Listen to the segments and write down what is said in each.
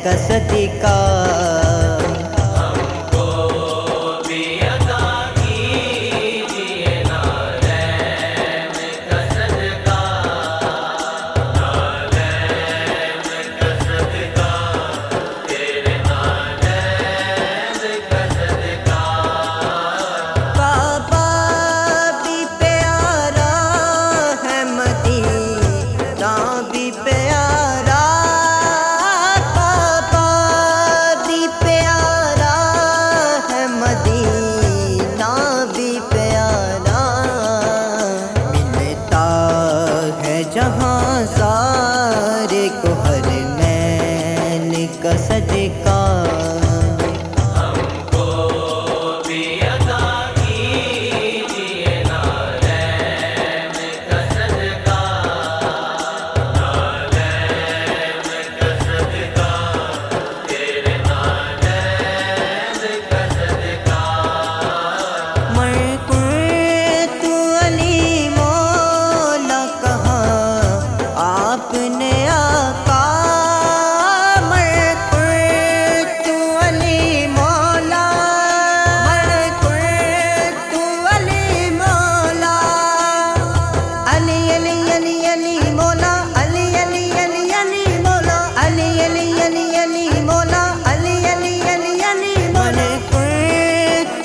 کا صدقہ جہاں سارے کو حرمین کا صدقہ ہم کو بھی عطا کیجیے نعرین کا صدقہ نعرین کا صدقہ تیرے نعرین کا صدقہ آپ نے آقا تو علی مولا تو علی مولا علی علی علی علی مولا علی علی علی علی مولا علی علی علی علی مولا علی علی علی علی مولا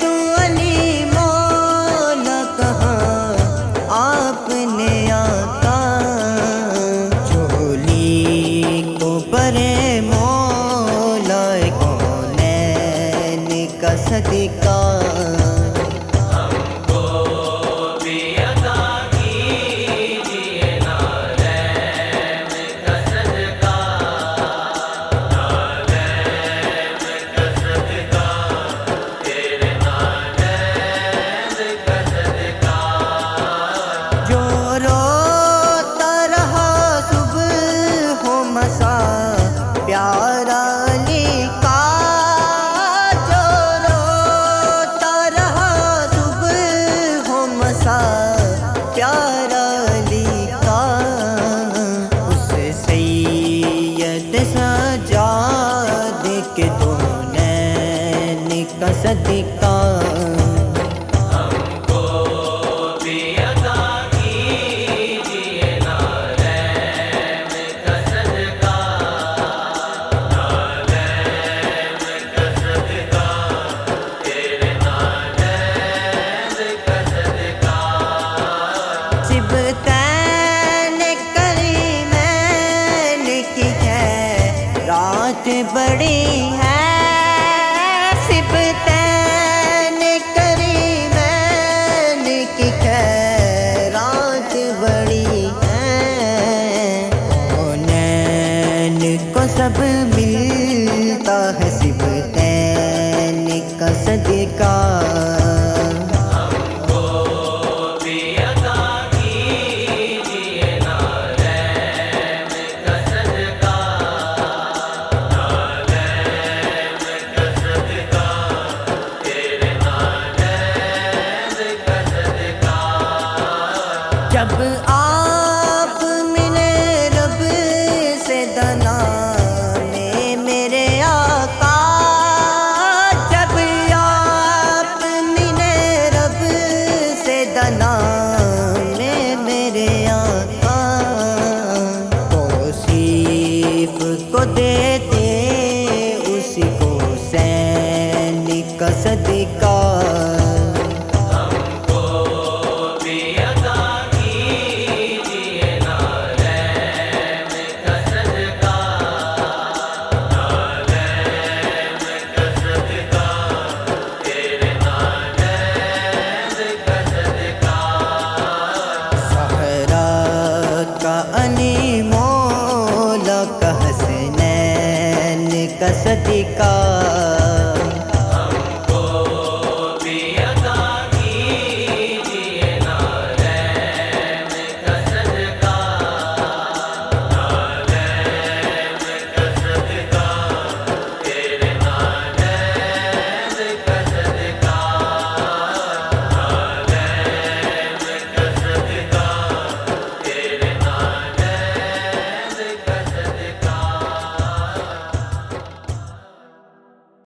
تو علی مولا کہاں آپ نے آقا برے مولا کونین کا صدقہ ہم کو بھی عطا کیجیے نعرین کا صدقہ نعرین کا صدقہ تیرے نعرین کا صدقہ جو روتا رہا صبح و مساء پیارا علی کا جو روتا رہا صبح و مساء پیارا علی کا اس سید سجاد کے دونین کا صدقہ ہم کو بھی عطا کیجیے نعرین کا صدقہ نعرین کا صدقہ تیرے نعرین کا صدقہ صبتین کریمین کی ہے رات بڑی ہے صبتین کریمین کی ہے رات بڑی ہے کونین کو سب ملتا ہے صبتین کا صدقہ ہم کو بھی عطا کیجیے نعرین کا صدقہ نعرین کا صدقہ تیرے نعرین کا صدقہ جب آپ ملے رب سے دنا میں میرے آقا جب آپ ملے رب سے دنا میں میرے آقا توصیف کو دیتے اسی کو حسین کا صدقہ ہم کو بھی عطا کیجیے نعرین کا صدقہ نعرین کا صدقہ تیرے نعرین کا صدقہ صحرا کا علی مولا کا حسنین کا صدقہ